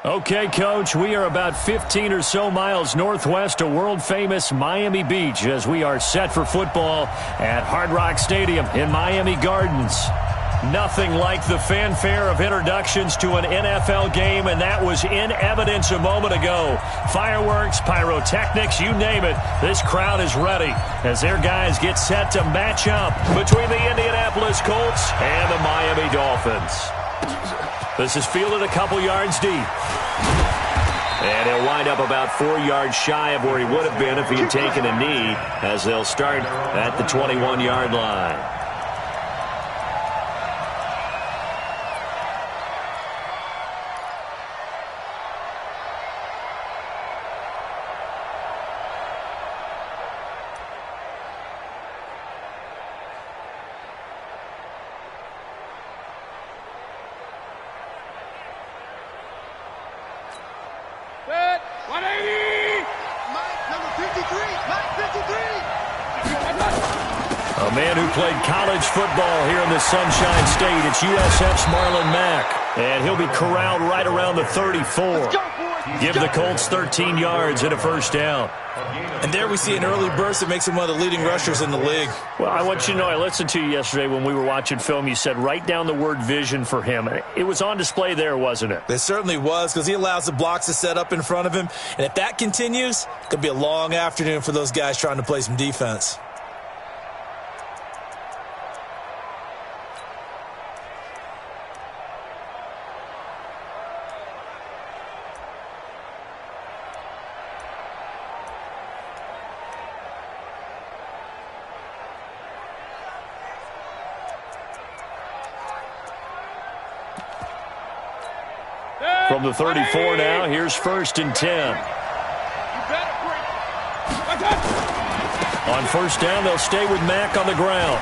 Okay, Coach, we are about 15 or so miles northwest of world-famous Miami Beach as we are set for football at Hard Rock Stadium in Miami Gardens. Nothing like the fanfare of introductions to an NFL game, and that was in evidence a moment ago. Fireworks, pyrotechnics, you name it. This crowd is ready as their guys get set to match up between the Indianapolis Colts and the Miami Dolphins. This is fielded a couple yards deep. And he'll wind up about 4 yards shy of where he would have been if he had taken a knee, as they'll start at the 21-yard line. A man who played college football here in the Sunshine State. It's USF's Marlon Mack. And he'll be corralled right around the 34. Give the Colts 13 yards and a first down. And there we see an early burst that makes him one of the leading rushers in the league. Well, I want you to know, I listened to you yesterday when we were watching film. You said write down the word vision for him. It was on display there, wasn't it? It certainly was, because he allows the blocks to set up in front of him. And if that continues, it could be a long afternoon for those guys trying to play some defense. From the 34 now, here's 1st and 10. On first down, they'll stay with Mack on the ground.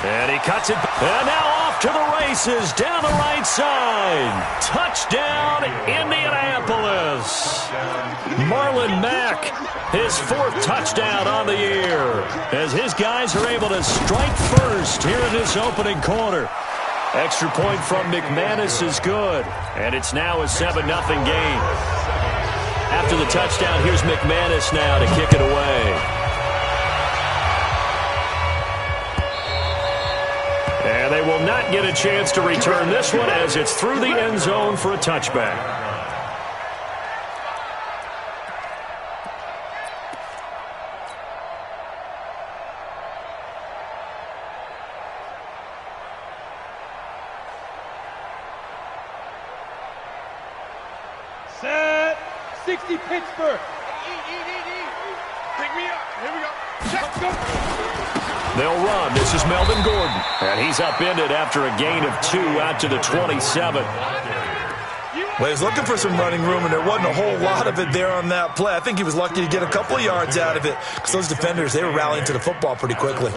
And he cuts it. And now off to the races down the right side. Touchdown, Indianapolis. Marlon Mack, his 4th touchdown on the year, as his guys are able to strike first here in this opening quarter. Extra point from McManus is good, and it's now a 7-0 game. After the touchdown, here's McManus now to kick it away. And they will not get a chance to return this one as it's through the end zone for a touchback. Set. 60 Pittsburgh. Pick me up. Here we go. Let's go. They'll run. This is Melvin Gordon. And he's upended after a gain of 2 out to the 27. Well, he was looking for some running room, and there wasn't a whole lot of it there on that play. I think he was lucky to get a couple of yards out of it, because those defenders, they were rallying to the football pretty quickly.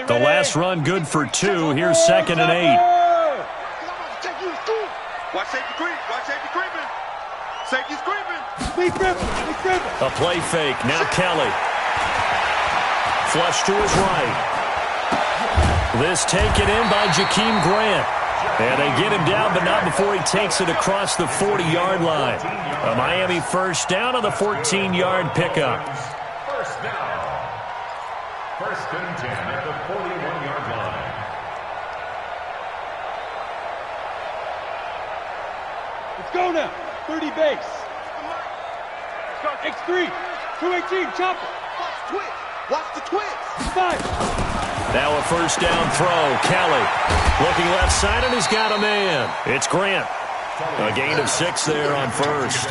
The last run good for 2. Here's 2nd and 8. Watch safety creep. Watch safety creeping. Safety's creeping. A play fake. Now Kelly. Flush to his right. This taken in by Jakeem Grant. And they get him down, but not before he takes it across the 40-yard line. A Miami first down on the 14-yard pickup. First down. 1st and 10 at the 41-yard line. Let's go now. 30 base. X3. 218. Chopper. Watch the twitch. 5. Now a first down throw. Kelly looking left side, and he's got a man. It's Grant. A gain of 6 there on first.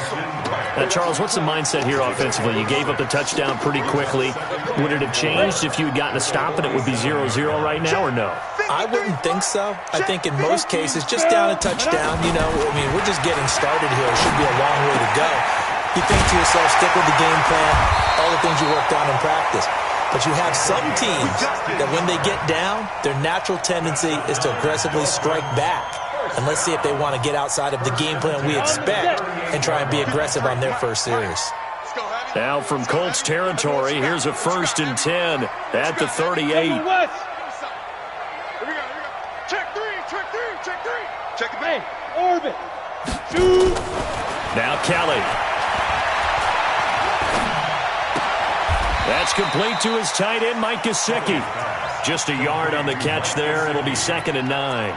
Now, Charles, what's the mindset here offensively? You gave up the touchdown pretty quickly. Would it have changed if you had gotten a stop and it would be 0-0 right now, or no? I wouldn't think so. I think in most cases, just down a touchdown, you know, I mean, we're just getting started here. It should be a long way to go. You think to yourself, stick with the game plan, all the things you worked on in practice. But you have some teams that when they get down, their natural tendency is to aggressively strike back. And let's see if they want to get outside of the game plan we expect and try and be aggressive on their first series. Now from Colts territory, here's a 1st and 10 at the 38. Here we go. Check three. Check the bang. Orbit. Shoot. Now Kelly. That's complete to his tight end, Mike Gesicki. Just a yard on the catch there. It'll be 2nd and 9.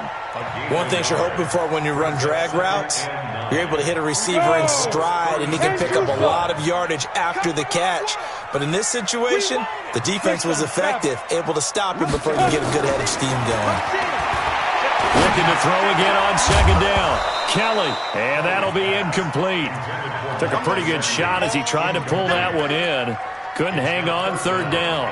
One thing you're hoping for when you run drag routes, you're able to hit a receiver in stride, and he can pick up a lot of yardage after the catch. But in this situation, the defense was effective, able to stop him before he get a good head of steam going. Looking to throw again on 2nd down. Kelly, and that'll be incomplete. Took a pretty good shot as he tried to pull that one in. Couldn't hang on, 3rd down.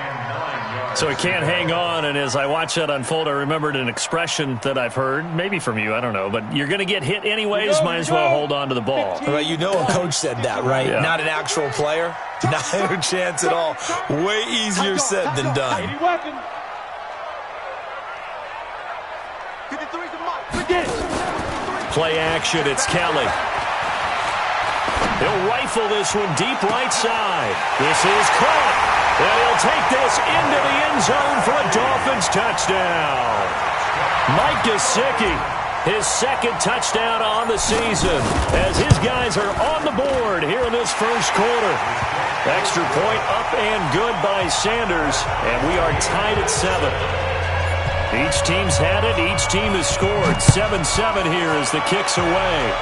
So he can't hang on, and as I watch that unfold, I remembered an expression that I've heard, maybe from you, I don't know, but you're going to get hit anyways, might as well hold on to the ball. Well, you know a coach said that, right? Yeah. Not an actual player. Not a chance at all. Way easier said than done. Play action, it's Kelly. He'll rifle this one deep right side. This is caught. And he'll take this into the end zone for a Dolphins touchdown. Mike Gesicki, his 2nd touchdown on the season, as his guys are on the board here in this 1st quarter. Extra point up and good by Sanders, and we are tied at 7. Each team's had it. Each team has scored. 7-7 here as the kick's away.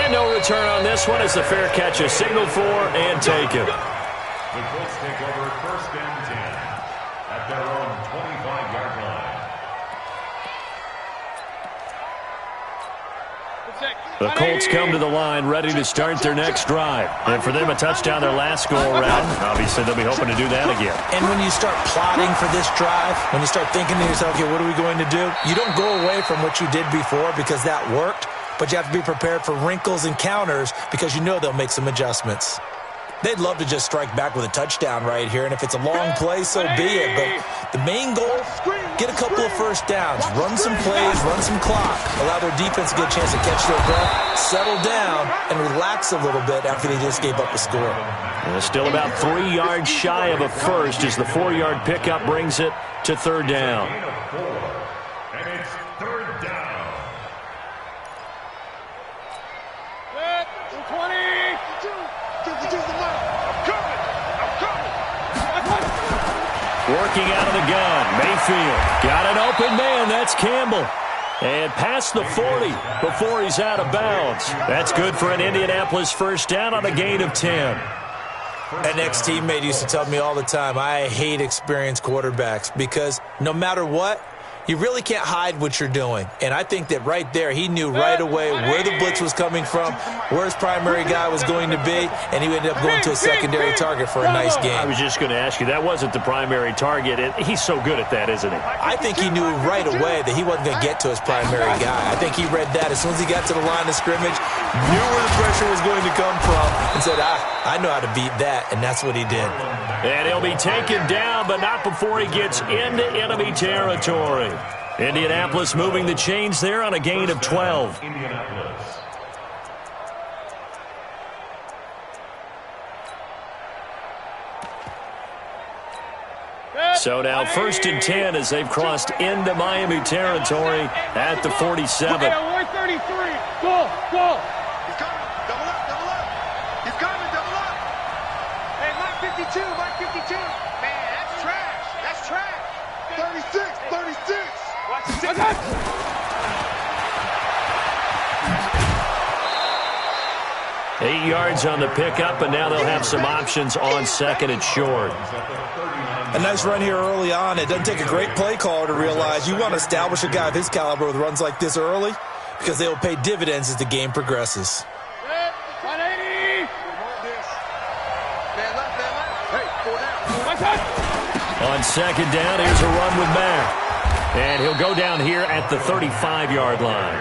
And no return on this one as the fair catch is signaled for and taken. The Colts take over 1st and 10 at their own 25-yard line. The Colts come to the line ready to start their next drive. And for them, a touchdown their last go-around. Obviously, they'll be hoping to do that again. And when you start plotting for this drive, when you start thinking to yourself, okay, what are we going to do? You don't go away from what you did before because that worked, but you have to be prepared for wrinkles and counters because you know they'll make some adjustments. They'd love to just strike back with a touchdown right here, and if it's a long play, so be it. But the main goal, get a couple of 1st downs, run some plays, run some clock, allow their defense to get a chance to catch their breath, settle down, and relax a little bit after they just gave up the score. And still about 3 yards shy of a first as the 4-yard pickup brings it to 3rd down. And it's 3rd down. 20. Working out of the gun, Mayfield. Got an open man, that's Campbell. And past the 40 before he's out of bounds. That's good for an Indianapolis 1st down on a gain of 10. An ex-teammate used to tell me all the time, I hate experienced quarterbacks because no matter what, you really can't hide what you're doing. And I think that right there, he knew right away where the blitz was coming from, where his primary guy was going to be, and he ended up going to a secondary target for a nice game. I was just going to ask you, that wasn't the primary target. He's so good at that, isn't he? I think he knew right away that he wasn't going to get to his primary guy. I think he read that as soon as he got to the line of scrimmage, knew where the pressure was going to come from, and said, I know how to beat that, and that's what he did. And he'll be taken down, but not before he gets into enemy territory. Indianapolis moving the chains there on a gain of 12. Indianapolis. So now 1st and 10 as they've crossed into Miami territory at the 47. 133. Go. He's coming. Double up. He's coming. Double up. Hey, Mike 52. Man, that's trash. 36. Watch out. 8 yards on the pickup, and now they'll have some options on 2nd and short. A nice run here early on. It doesn't take a great play caller to realize you want to establish a guy of his caliber with runs like this early because they will pay dividends as the game progresses. 180. On 2nd down, here's a run with Mack. And he'll go down here at the 35-yard line.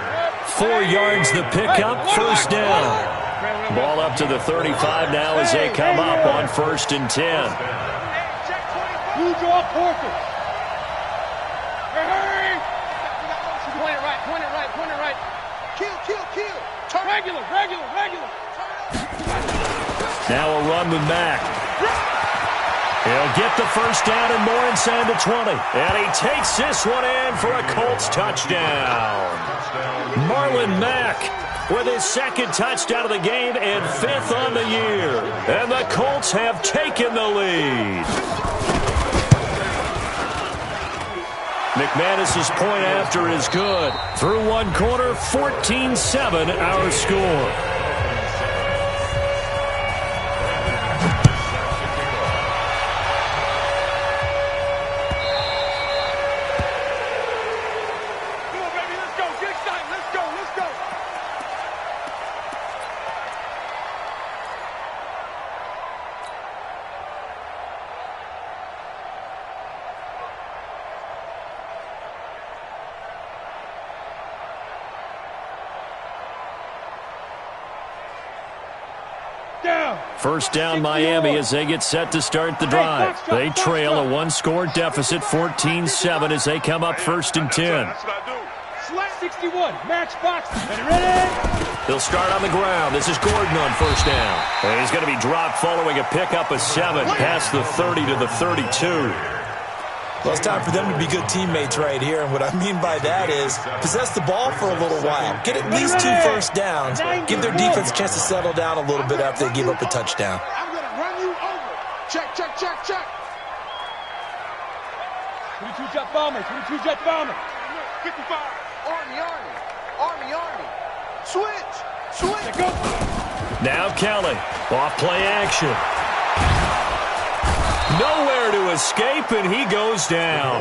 4 yards the pickup, 1st down. Ball up to the 35 now as they come up on 1st and 10. You draw Porter. Hurry. Point it right. Kill. Regular. Now a run with Mack. He'll get the first down and more inside the 20. And he takes this one in for a Colts touchdown. Marlon Mack with his second touchdown of the game and 5th on the year. And the Colts have taken the lead. McManus's point after is good. Through one quarter, 14-7 our score. First down Miami as they get set to start the drive. They trail a one-score deficit, 14-7 as they come up 1st and 10. 61, match box, ready? They'll start on the ground. This is Gordon on first down. And he's going to be dropped following a pickup of 7 past the 30 to the 32. Well, it's time for them to be good teammates right here. And what I mean by that is possess the ball for a little while. Get at least 2 first downs. Give their defense a chance to settle down a little bit after they give up a touchdown. I'm going to run you over. Check, check, check, check. 22 jet bomber, 22 jet bomber. 55. Army, Army. Army, Army. Switch. Switch. Go. Now Kelly. Off play action. Nowhere to escape, and he goes down.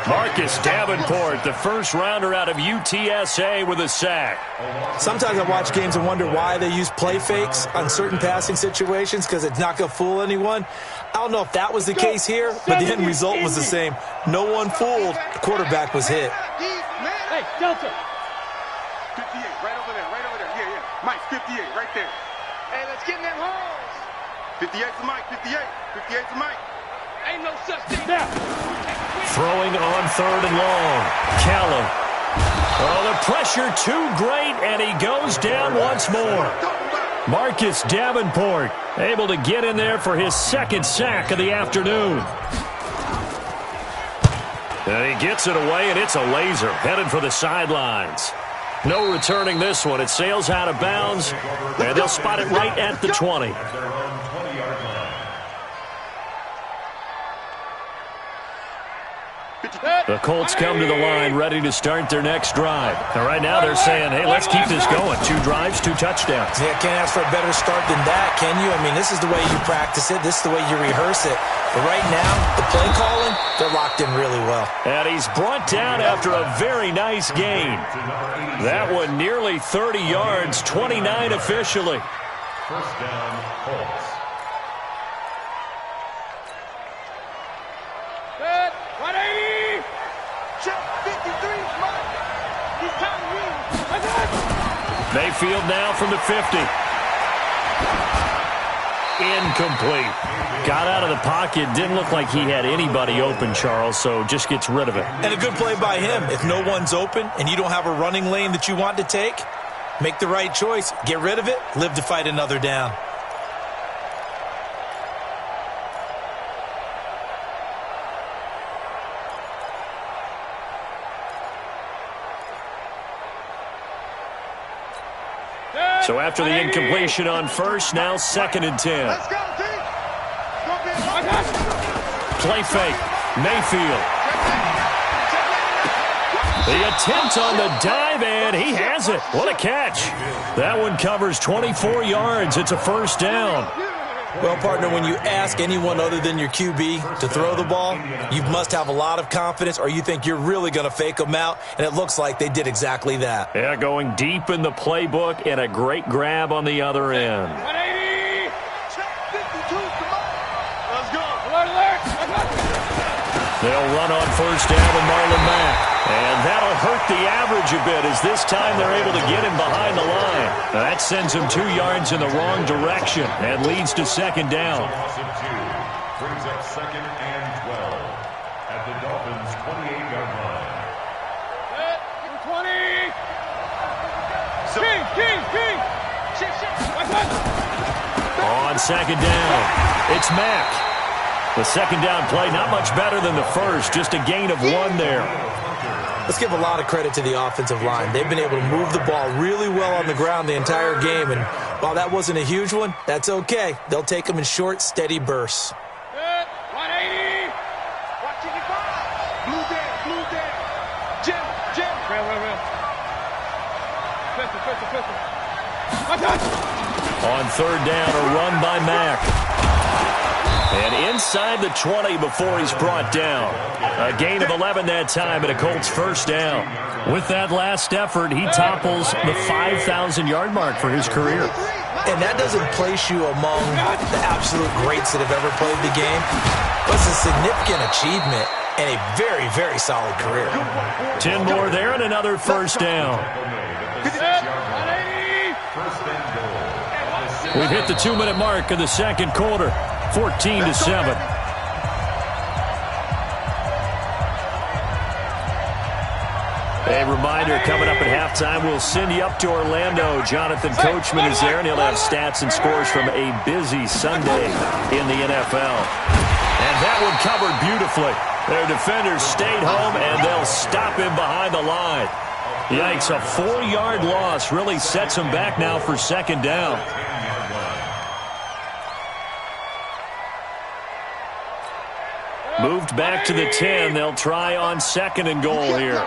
Marcus Davenport, the first rounder out of UTSA with a sack. Sometimes I watch games and wonder why they use play fakes on certain passing situations because it's not going to fool anyone. I don't know if that was the case here, but the end result was the same. No one fooled. The quarterback was hit. Hey, Delta. 58, right over there, right over there. Yeah, yeah. Mike, 58, right there. Hey, let's get in them holes. 58 to Mike, 58. 58 to Mike. Ain't no such thing. Now. Throwing on 3rd and long. Callum. Oh, the pressure too great, and he goes down once more. Marcus Davenport able to get in there for his 2nd sack of the afternoon. And he gets it away, and it's a laser headed for the sidelines. No returning this one. It sails out of bounds, and they'll spot it right at the 20. The Colts come to the line ready to start their next drive. And right now they're saying, hey, let's keep this going. 2 drives, 2 touchdowns. Yeah, can't ask for a better start than that, can you? I mean, this is the way you practice it. This is the way you rehearse it. But right now, the play calling, they're locked in really well. And he's brought down after a very nice gain. That one nearly 30 yards, 29 officially. First down, Colts. Good. 180. Check 53, Mike. He's time to win. Mayfield now from the 50. Incomplete. Got out of the pocket. Didn't look like he had anybody open, Charles, so just gets rid of it. And a good play by him. If no one's open and you don't have a running lane that you want to take, make the right choice. Get rid of it. Live to fight another down. So after the incompletion on first, now 2nd and 10. Let's go, team. Play fake. Mayfield. The attempt on the dive, and he has it. What a catch. That one covers 24 yards. It's a first down. Well, partner, when you ask anyone other than your QB to throw the ball, you must have a lot of confidence or you think you're really going to fake them out, and it looks like they did exactly that. Yeah, going deep in the playbook and a great grab on the other end. 180. Check 52, come on. Let's go. Alert, alert. They'll run on first down with Marlon Mack. And that'll hurt the average a bit as this time they're able to get him behind the line. That sends him 2 yards in the wrong direction and leads to 2nd down. Brings up 2nd and 12 at the Dolphins' 28-yard line. 20. King. Shit. On second down, it's Mack. The second down play, not much better than the first, just a gain of 1 there. Let's give a lot of credit to the offensive line. They've been able to move the ball really well on the ground the entire game, and while that wasn't a huge one, that's okay. They'll take them in short, steady bursts. Good. 180. Watching your ball. Blue down. Jim. Real. Pistol. On third down, a run by Mack. And inside the 20 before he's brought down. A gain of 11 that time and a Colts first down. With that last effort, he topples the 5,000-yard mark for his career. And that doesn't place you among the absolute greats that have ever played the game. But it's a significant achievement and a very, very solid career. 10 more there and another first down. We've hit the 2-minute mark of the second quarter. 14-7. A reminder, coming up at halftime, we'll send you up to Orlando. Jonathan Coachman is there, and he'll have stats and scores from a busy Sunday in the NFL. And that one covered beautifully. Their defenders stayed home, and they'll stop him behind the line. Yikes, a 4-yard loss really sets him back now for second down. Moved back to the 10. They'll try on second and goal here.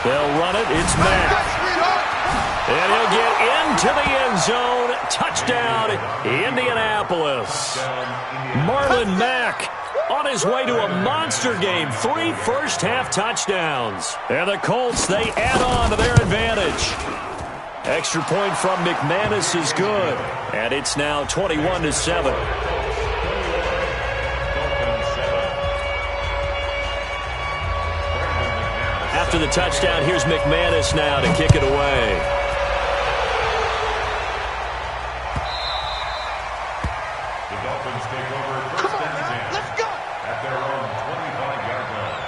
They'll run it. It's Mack. And he'll get into the end zone. Touchdown, Indianapolis. Marlon Mack on his way to a monster game. 3 first-half touchdowns. And the Colts, they add on to their advantage. Extra point from McManus is good. And it's now 21-7. After the touchdown, here's McManus now to kick it away. The Dolphins take over first and 10. Let's go. At their own 25-yard line.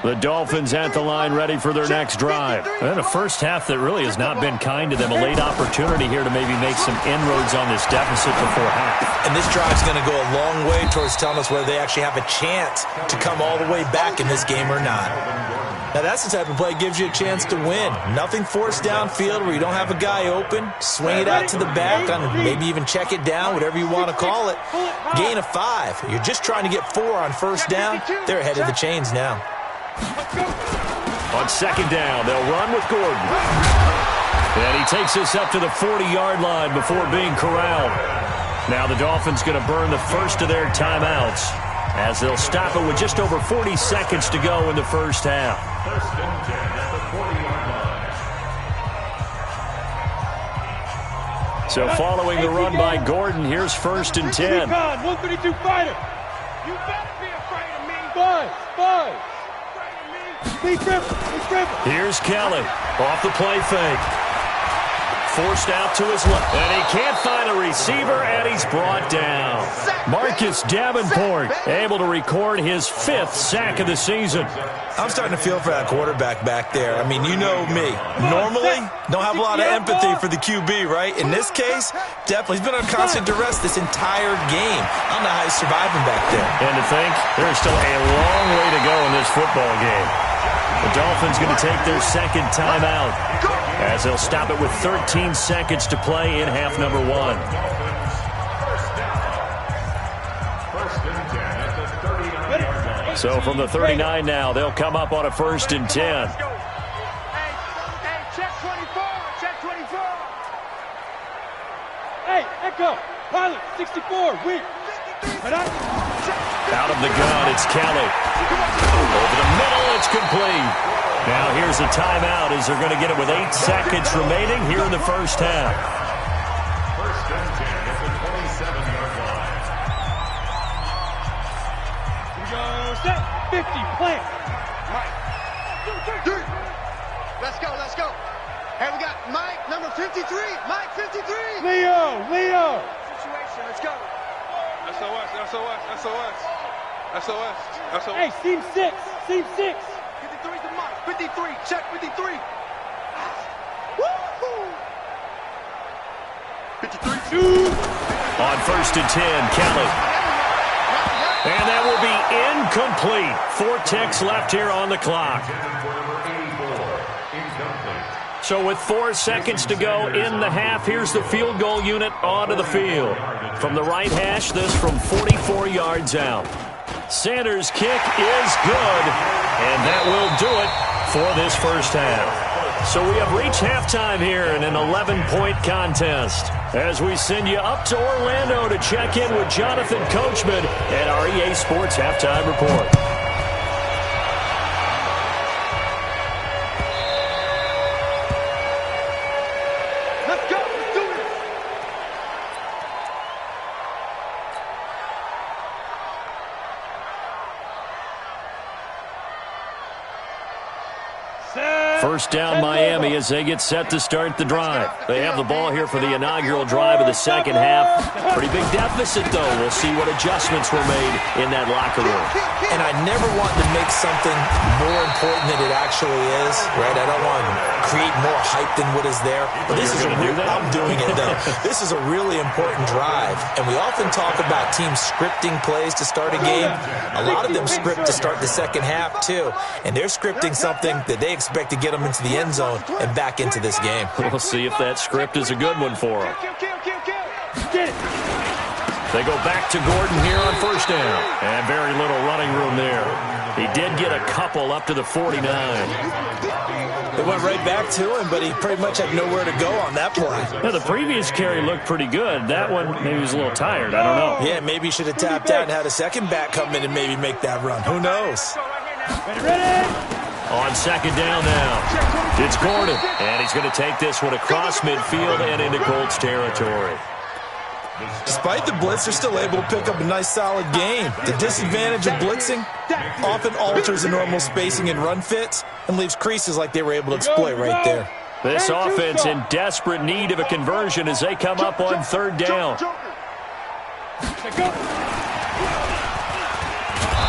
The Dolphins at the line, ready for their next drive. And a first half that really has not been kind to them. A late opportunity here to maybe make some inroads on this deficit before half. And this drive's going to go a long way towards telling us whether they actually have a chance to come all the way back in this game or not. Now, that's the type of play that gives you a chance to win. Nothing forced downfield where you don't have a guy open. Swing it out to the back, on maybe even check it down, whatever you want to call it. Gain of 5. You're just trying to get 4 on first down. They're ahead of the chains now. On second down, they'll run with Gordon. And he takes us up to the 40-yard line before being corralled. Now the Dolphins going to burn the first of their timeouts as they'll stop it with just over 40 seconds to go in the first half. First and 10 at the 40-yard line. So following the run by Gordon, here's first and 10. 132 fighter. You better be afraid of me. Five. Here's Kelly off the play fake. Forced out to his left. And he can't find a receiver, and he's brought down. Marcus Davenport able to record his 5th sack of the season. I'm starting to feel for that quarterback back there. I mean, you know me. Normally, don't have a lot of empathy for the QB, right? In this case, definitely. He's been under constant duress this entire game. I don't know how he's surviving back there. And to think, there's still a long way to go in this football game. The Dolphins going to take their second timeout as they'll stop it with 13 seconds to play in half number 1. First and 10 at the 39-yard line. So from the 39 now, they'll come up on a first and 10. Hey, check 24. Hey, Echo, pilot, 64, weak. Out of the gun, it's Kelly. Over the middle, it's complete. Now here's a timeout as they're going to get it with 8 seconds remaining here in the first half. First and 10 at the 27-yard line. Here we go, set, 50. Mike. Let's go, let's go. Hey, we got Mike, number 53. Mike, 53. Leo. Situation, let's go. SOS. Hey, seam 6. 53 to Mike. 53, check 53. Woo-hoo. 53. On 1st and 10, Kelly. And that will be incomplete. 4 ticks left here on the clock. So with 4 seconds to go in the half, here's the field goal unit onto the field. From the right hash, this from 44 yards out. Sanders' kick is good, and that will do it for this first half. So we have reached halftime here in an 11-point contest as we send you up to Orlando to check in with Jonathan Coachman at our EA Sports Halftime Report. First down Miami as they get set to start the drive. They have the ball here for the inaugural drive of the second half. Pretty big deficit, though. We'll see what adjustments were made in that locker room. And I never want to make something more important than it actually is, right? I don't want to create more hype than what is there. But this is I'm doing it, though. This is a really important drive. And we often talk about teams scripting plays to start a game. A lot of them script to start the second half, too. And they're scripting something that they expect to get them into the end zone and back into this game. We'll see if that script is a good one for them. They go back to Gordon here on first down. And very little running room there. He did get a couple up to the 49. They went right back to him, but he pretty much had nowhere to go on that play. Yeah, the previous carry looked pretty good. That one, maybe he was a little tired. I don't know. Yeah, maybe he should have tapped out and had a second back come in and maybe make that run. Who knows? Ready? On second down now, it's Gordon, and he's going to take this one across midfield and into Colts territory. Despite the blitz, they're still able to pick up a nice, solid game. The disadvantage of blitzing often alters the normal spacing and run fits and leaves creases like they were able to exploit right there. This offense in desperate need of a conversion as they come up on third down.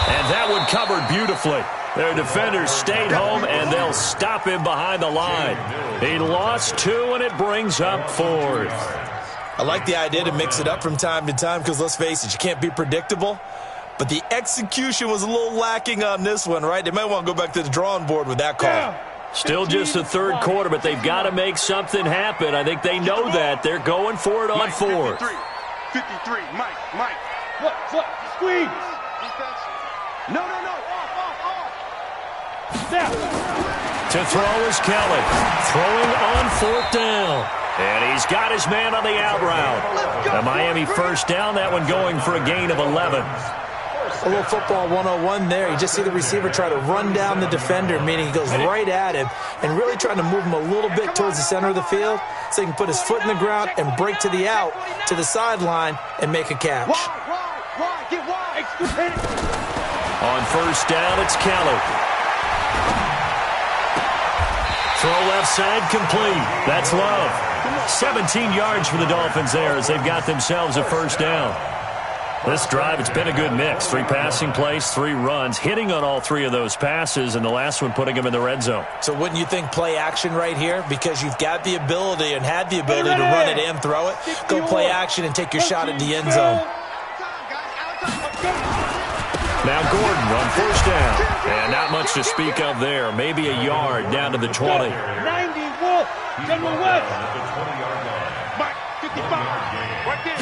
And that one covered beautifully. Their defenders stayed home, and they'll stop him behind the line. He lost 2, and it brings up 4th. I like the idea to mix it up from time to time because, let's face it, you can't be predictable. But the execution was a little lacking on this one, right? They might want to go back to the drawing board with that call. Still just the third quarter, but they've got to make something happen. I think they know that. They're going for it on 4th. 53, Mike. Look, squeeze. Defense. No. To throw is Kelly. Throwing on 4th down. And he's got his man on the out route. The Miami first down, that one going for a gain of 11. A little football 101 there. You just see the receiver try to run down the defender, meaning he goes right at him and really trying to move him a little bit towards the center of the field so he can put his foot in the ground and break to the out, to the sideline, and make a catch. Get wide. On first down, it's Kelly. Throw left side complete. That's Love. 17 yards for the Dolphins there as they've got themselves a first down. This drive, it's been a good mix. 3 passing plays, 3 runs, hitting on all 3 of those passes, and the last one putting them in the red zone. So wouldn't you think play action right here? Because you've got the ability and had the ability to run it and throw it. Go play action and take your shot at the end zone. Now Gordon on first down. And not much to speak of there. Maybe a yard down to the 20. 90, Wolf. General West. Mike, 55. Right there.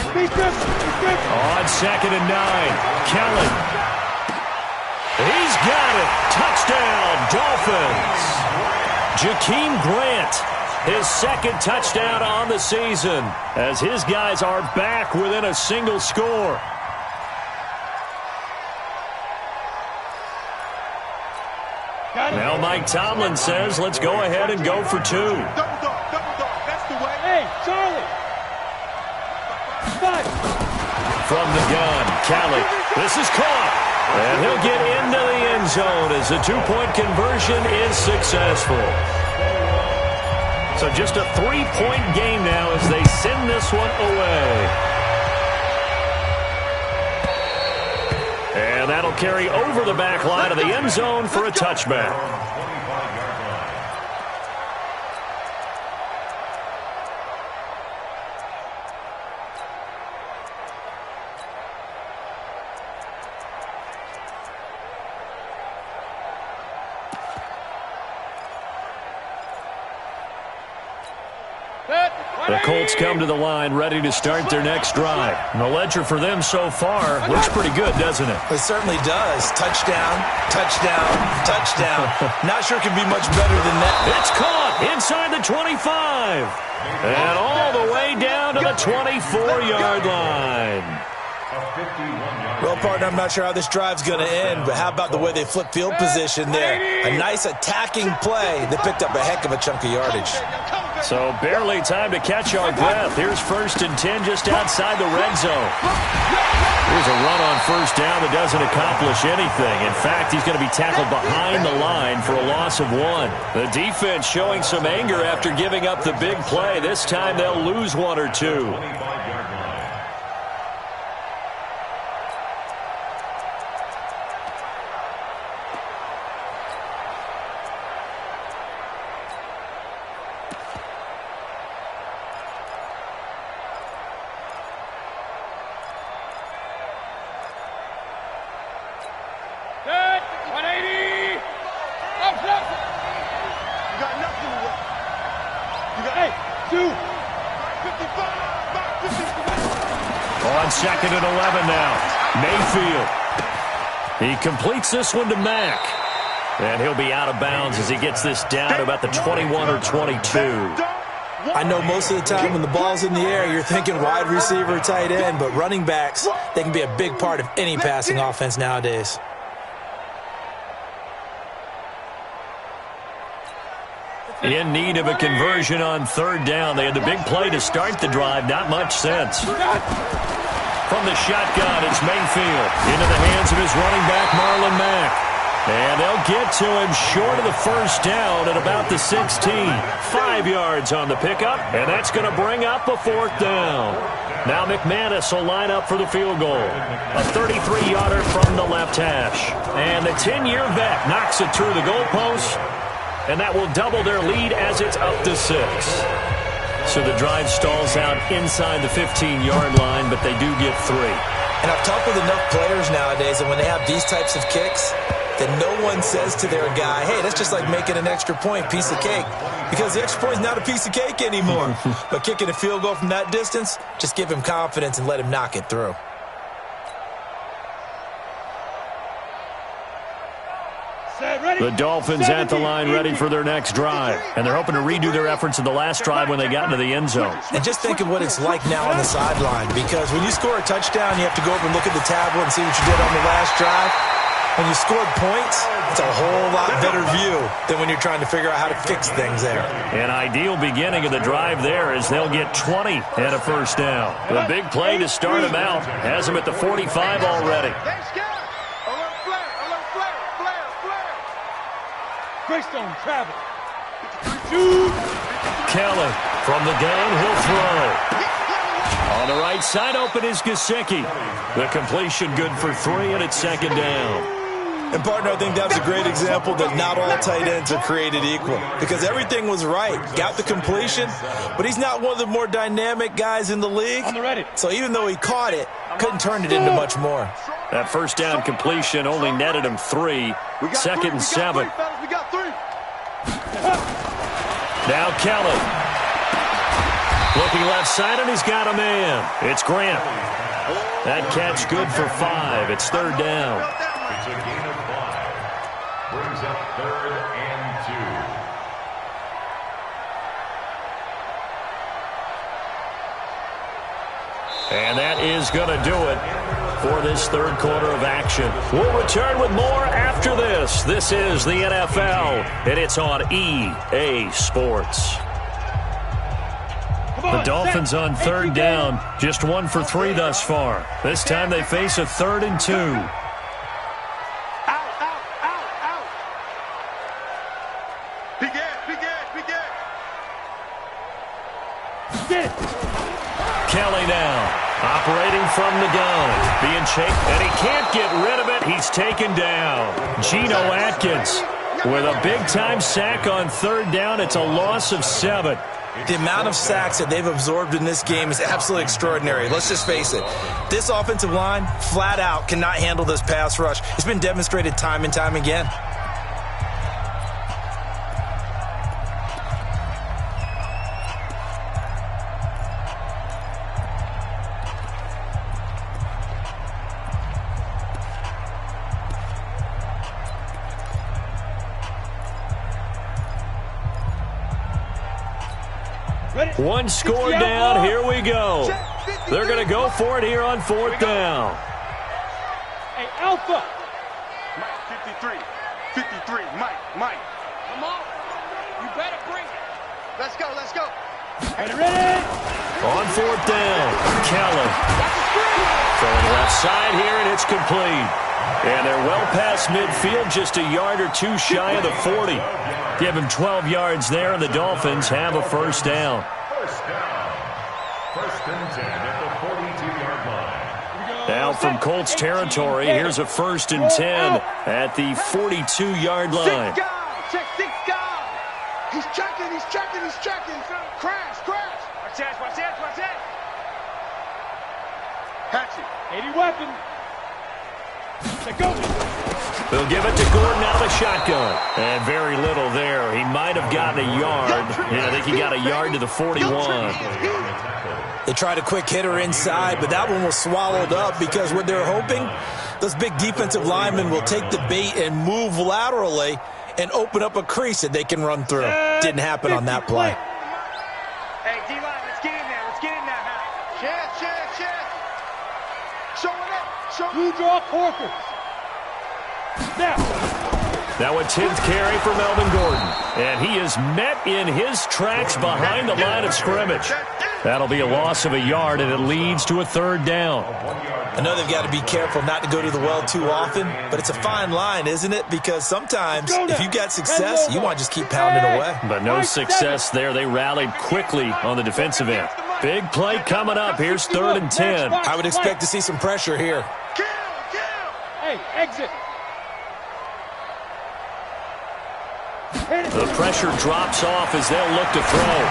On second and 9. Kelly. He's got it. Touchdown, Dolphins. Jakeem Grant, his second touchdown on the season, as his guys are back within a single score. Now Mike Tomlin says, let's go ahead and go for 2. Double dog. That's the way. Hey, Charlie. From the gun, Kelly. This is caught. And he'll get into the end zone as the two-point conversion is successful. So just a 3-point game now as they send this one away. And that'll carry over the back line of the end zone for a touchback. The Colts come to the line ready to start their next drive. And the ledger for them so far looks pretty good, doesn't it? It certainly does. Touchdown, touchdown, touchdown. Not sure it could be much better than that. It's caught inside the 25. And all the way down to the 24-yard line. Well, partner, I'm not sure how this drive's going to end, but how about the way they flip field position there? A nice attacking play that picked up a heck of a chunk of yardage. So barely time to catch our breath. Here's 1st and 10 just outside the red zone. Here's a run on 1st down that doesn't accomplish anything. In fact, he's going to be tackled behind the line for a loss of 1. The defense showing some anger after giving up the big play. This time they'll lose 1 or 2. On 2nd and 11 now. Mayfield. He completes this one to Mack. And he'll be out of bounds as he gets this down to about the 21 or 22. I know most of the time when the ball's in the air, you're thinking wide receiver, tight end, but running backs, they can be a big part of any passing offense nowadays. In need of a conversion on 3rd down. They had the big play to start the drive. Not much sense. From the shotgun, it's Mayfield. Into the hands of his running back, Marlon Mack. And they'll get to him short of the 1st down at about the 16. 5 yards on the pickup, and that's going to bring up a 4th down. Now McManus will line up for the field goal. A 33-yarder from the left hash. And the 10-year vet knocks it through the goalpost. And that will double their lead as it's up to 6. So the drive stalls out inside the 15-yard line, but they do get 3. And I've talked with enough players nowadays that when they have these types of kicks, that no one says to their guy, hey, that's just like making an extra point, piece of cake. Because the extra point is not a piece of cake anymore. But kicking a field goal from that distance, just give him confidence and let him knock it through. The Dolphins at the line ready for their next drive. And they're hoping to redo their efforts in the last drive when they got into the end zone. And just think of what it's like now on the sideline. Because when you score a touchdown, you have to go over and look at the tablet and see what you did on the last drive. When you scored points, it's a whole lot better view than when you're trying to figure out how to fix things there. An ideal beginning of the drive there as they'll get 20 and a 1st down. The big play to start them out has them at the 45 already. Greystone travel. Kelly from the gun, he'll throw. On the right side, open is Gesicki. The completion good for 3, and it's 2nd down. And, partner, I think that's a great example that not all tight ends are created equal. Because everything was right. Got the completion, but he's not one of the more dynamic guys in the league. So even though he caught it, couldn't turn it into much more. That 1st down completion only netted him 3. 2nd and 7. Now Kelly. Looking left side, and he's got a man. It's Grant. That catch good for 5. It's 3rd down. It's a gain of 5. Brings up 3rd and 2. And that is going to do it for this 3rd quarter of action. We'll return with more after this. This is the NFL, and it's on EA Sports. The Dolphins on 3rd down, just 1 for 3 thus far. This time they face a 3rd and 2. from the gun. Being chased, and he can't get rid of it. He's taken down. Geno Atkins with a big-time sack on third down. It's a loss of 7. The amount of sacks that they've absorbed in this game is absolutely extraordinary. Let's just face it. This offensive line, flat out, cannot handle this pass rush. It's been demonstrated time and time again. One score down. Here we go. They're going to go for it here on fourth down. Hey, Alpha. Mike, 53. 53. Mike. Come on. You better bring it. Let's go. Ready? On fourth down, Kelly. Throwing left side here, and it's complete. And they're well past midfield, just a yard or two shy of the 40. Give him 12 yards there, and the Dolphins have a first down. First down. First and 10 at the 42-yard line. Now from Colts territory, here's a first and 10 at the 42-yard line. Check 6 down. He's checking. Crash. Watch that. Hatchet. 80 weapon. Let's go. They'll give it to Gordon out of the shotgun. And very little there. He might have gotten a yard. I think he got a yard to the 41. They tried a quick hitter inside, but that one was swallowed up because what they're hoping, those big defensive linemen will take the bait and move laterally and open up a crease that they can run through. Didn't happen on that play. Hey, D-line, let's get in there. Chance. Show it up. You draw quarters. Now a 10th carry for Melvin Gordon. And he is met in his tracks behind the line of scrimmage. That'll be a loss of a yard, and it leads to a third down. I know they've got to be careful not to go to the well too often, but it's a fine line, isn't it? Because sometimes if you've got success, you want to just keep pounding away. But no success there. They rallied quickly on the defensive end. Big play coming up. Here's third and 10. I would expect to see some pressure here. Hey, exit. The pressure drops off as they'll look to throw.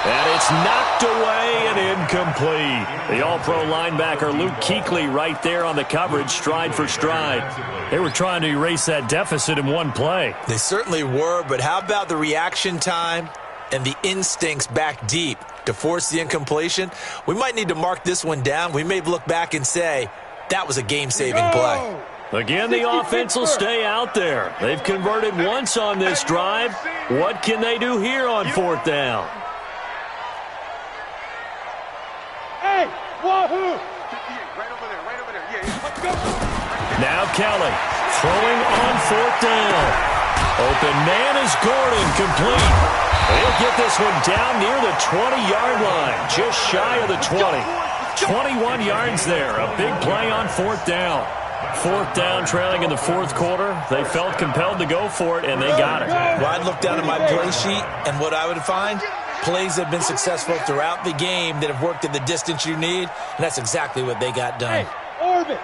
And it's knocked away and incomplete. The all-pro linebacker Luke Kuechly right there on the coverage, stride for stride. They were trying to erase that deficit in one play. They certainly were, but how about the reaction time and the instincts back deep to force the incompletion? We might need to mark this one down. We may look back and say, that was a game-saving play. Again, the offense will stay out there. They've converted once on this drive. What can they do here on fourth down? Hey, wahoo! Right over there. Yeah. Let's go. Now Kelly throwing on fourth down. Open man is Gordon, complete. They'll get this one down near the 20-yard line, just shy of the 20. 21 yards there, a big play on fourth down. Fourth down, trailing in the fourth quarter. They felt compelled to go for it, and they got it. Well, I'd look down at my play sheet, and what I would find, plays that have been successful throughout the game that have worked at the distance you need, and that's exactly what they got done. Hey, orbit.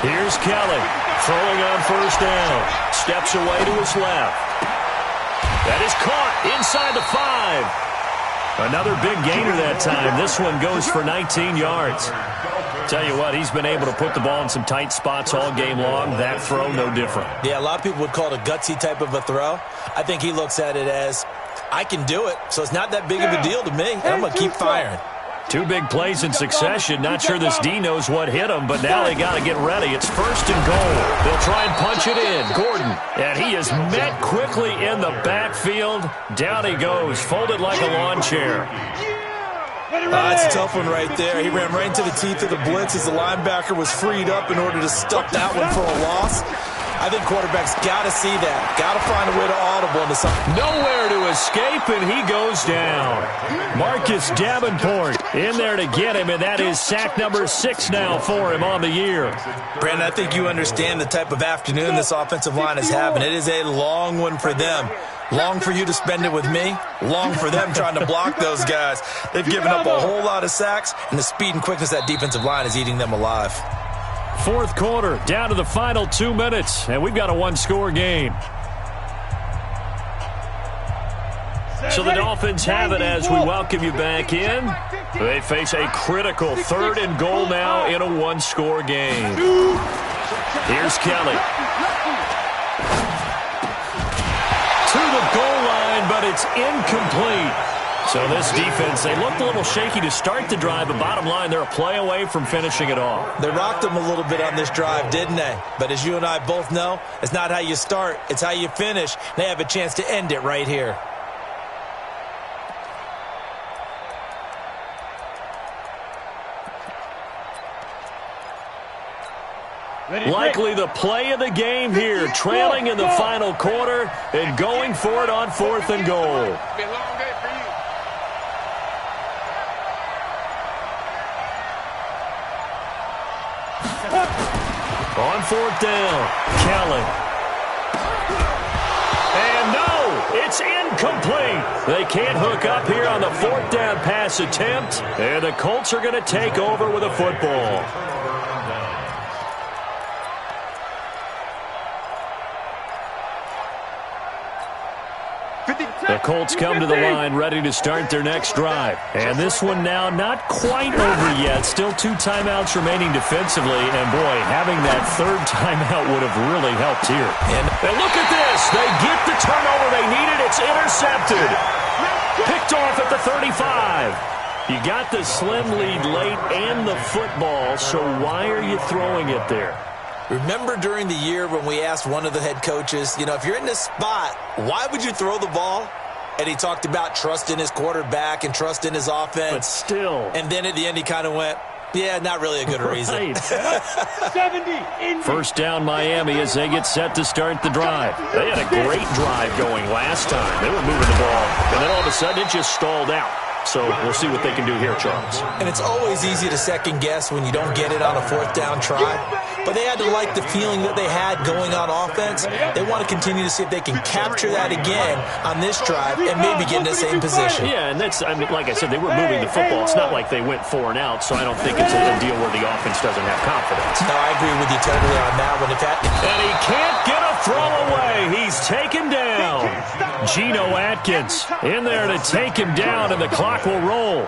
Here's Kelly, throwing on first down. Steps away to his left. That is caught inside the 5. Another big gainer that time. This one goes for 19 yards. Tell you what, he's been able to put the ball in some tight spots all game long. That throw, no different. Yeah, a lot of people would call it a gutsy type of a throw. I think he looks at it as, I can do it, so it's not that big of a deal to me, and I'm going to keep firing. Two big plays in succession. Not sure this D knows what hit him, but now they got to get ready. It's first and goal. They'll try and punch it in. Gordon, and he is met quickly in the backfield. Down he goes, folded like a lawn chair. It's a tough one right there. He ran right into the teeth of the blitz as the linebacker was freed up in order to stop that one for a loss. I think quarterbacks got to see that. Got to find a way to audible into something. Nowhere to escape, and he goes down. Marcus Davenport in there to get him, and that is sack number 6 now for him on the year. Brandon, I think you understand the type of afternoon this offensive line is having. It is a long one for them. Long for you to spend it with me. Long for them trying to block those guys. They've given up a whole lot of sacks, and the speed and quickness of that defensive line is eating them alive. Fourth quarter, down to the final 2 minutes, and we've got a one-score game. So the Dolphins have it as we welcome you back in. They face a critical 3rd and goal now in a one-score game. Here's Kelly. To the goal line, but it's incomplete. So this defense, they looked a little shaky to start the drive, but bottom line, they're a play away from finishing it off. They rocked them a little bit on this drive, didn't they? But as you and I both know, it's not how you start, it's how you finish. They have a chance to end it right here. Likely the play of the game here, trailing in the final quarter and going for it on 4th and goal. On 4th down, Kelly. And no, it's incomplete. They can't hook up here on the 4th down pass attempt, and the Colts are going to take over with a football. The Colts come to the line ready to start their next drive. And this one now not quite over yet. Still 2 timeouts remaining defensively. And, boy, having that 3rd timeout would have really helped here. And look at this. They get the turnover they needed. It's intercepted. Picked off at the 35. You got the slim lead late and the football, so why are you throwing it there? Remember during the year when we asked one of the head coaches, if you're in this spot, why would you throw the ball? And he talked about trust in his quarterback and trust in his offense. But still. And then at the end he kind of went, yeah, not really a good reason. 70. First down Miami as they get set to start the drive. They had a great drive going last time. They were moving the ball, and then all of a sudden it just stalled out. So we'll see what they can do here, Charles. And it's always easy to second guess when you don't get it on a 4th down try. But they had to like the feeling that they had going on offense. They want to continue to see if they can capture that again on this drive and maybe get in the same position. Yeah, and that's, like I said, they were moving the football. It's not like they went 4 and out, so I don't think it's a deal where the offense doesn't have confidence. No, I agree with you totally on that one. And he can't get a throw away. He's taken down. Geno Atkins in there to take him down, and the clock will roll.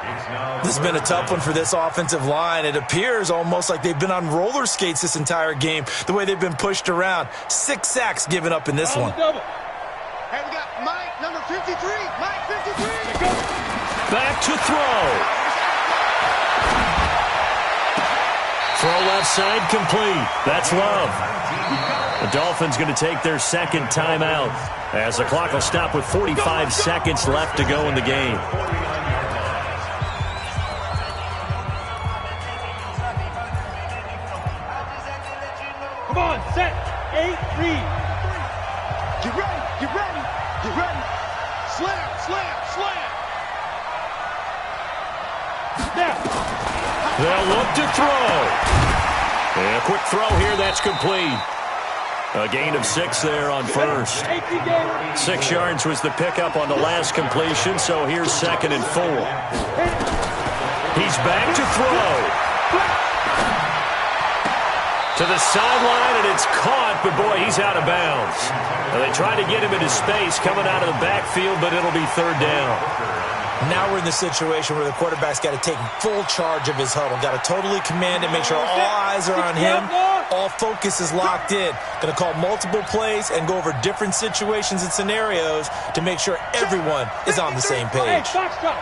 This has been a tough one for this offensive line. It appears almost like they've been on roller skates this entire game, the way they've been pushed around. 6 sacks given up in this one. And we got Mike, number 53. Mike, 53. Back to throw. Throw left side complete. That's Love. The Dolphins going to take their 2nd timeout as the clock will stop with 45 seconds left to go in the game. Come on, set, 8, read. Get ready, get ready, get ready. Slam, slam, slam. Now. They'll look to throw. And a quick throw here, that's complete. A gain of 6 there on first. 6 yards was the pickup on the last completion, so here's 2nd and 4. He's back to throw. To the sideline, and it's caught, but boy, he's out of bounds. Now, they tried to get him into space coming out of the backfield, but it'll be 3rd down. Now we're in the situation where the quarterback's got to take full charge of his huddle. Got to totally command it, make sure all eyes are on him. All focus is locked in. Going to call multiple plays and go over different situations and scenarios to make sure everyone is on the same page. Box drop.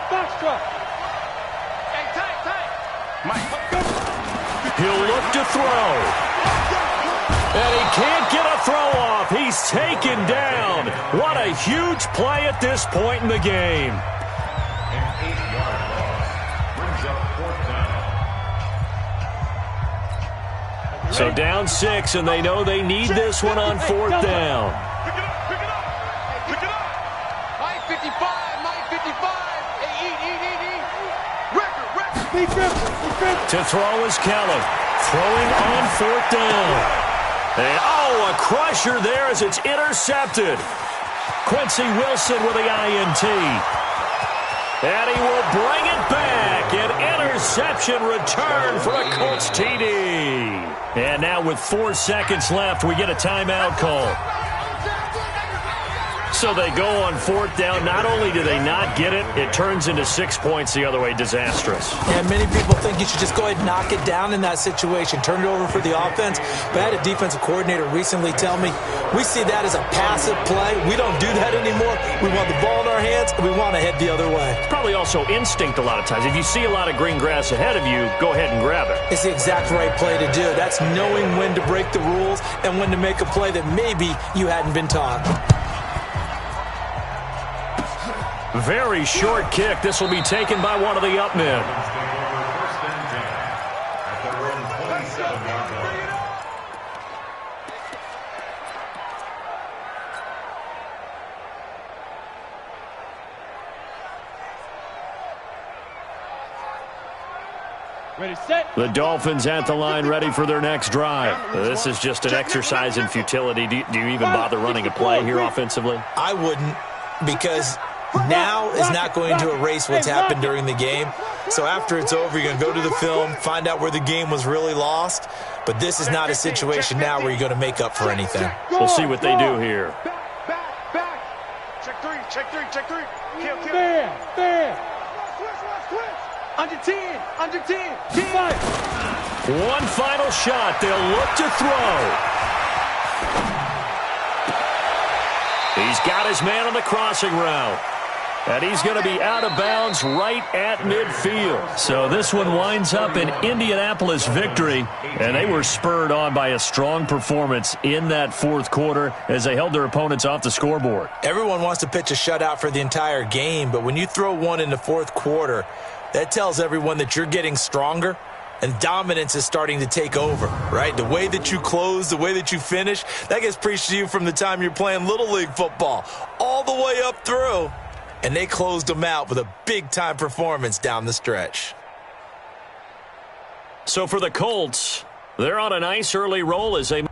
Hey, tight. Mike. He'll look to throw. And he can't get a throw off. He's taken down. What a huge play at this point in the game. An 8-yard loss brings up 4th down. So down 6, and they know they need this one on 4th down. Pick it up. Mike 55, Mike 55. Hey, eat. Record. To throw is Kelly. Throwing on 4th down. And, a crusher there as it's intercepted. Quincy Wilson with the INT. And he will bring it back. An interception return for a Colts TD. And now with 4 seconds left, we get a timeout call. So they go on 4th down. Not only do they not get it, it turns into 6 points the other way. Disastrous. And many people think you should just go ahead and knock it down in that situation. Turn it over for the offense. But I had a defensive coordinator recently tell me, we see that as a passive play. We don't do that anymore. We want the ball in our hands, and we want to head the other way. It's probably also instinct a lot of times. If you see a lot of green grass ahead of you, go ahead and grab it. It's the exact right play to do. That's knowing when to break the rules and when to make a play that maybe you hadn't been taught. Very short kick. This will be taken by one of the up men. Ready, set. The Dolphins at the line, ready for their next drive. This is just an exercise in futility. Do you even bother running a play here offensively? I wouldn't, because now is not going to erase what's happened during the game. So after it's over, you're going to go to the film, find out where the game was really lost. But this is not a situation now where you're going to make up for anything. We'll see what they do here. Back. Check three, check three, check three. Kill. There. Under 10, under 10. One final shot. They'll look to throw. He's got his man on the crossing route. And he's going to be out of bounds right at midfield. So this one winds up an Indianapolis victory. And they were spurred on by a strong performance in that 4th quarter as they held their opponents off the scoreboard. Everyone wants to pitch a shutout for the entire game, but when you throw one in the 4th quarter, that tells everyone that you're getting stronger and dominance is starting to take over, right? The way that you close, the way that you finish, that gets preached to you from the time you're playing Little League football all the way up through. And they closed them out with a big-time performance down the stretch. So for the Colts, they're on a nice early roll as they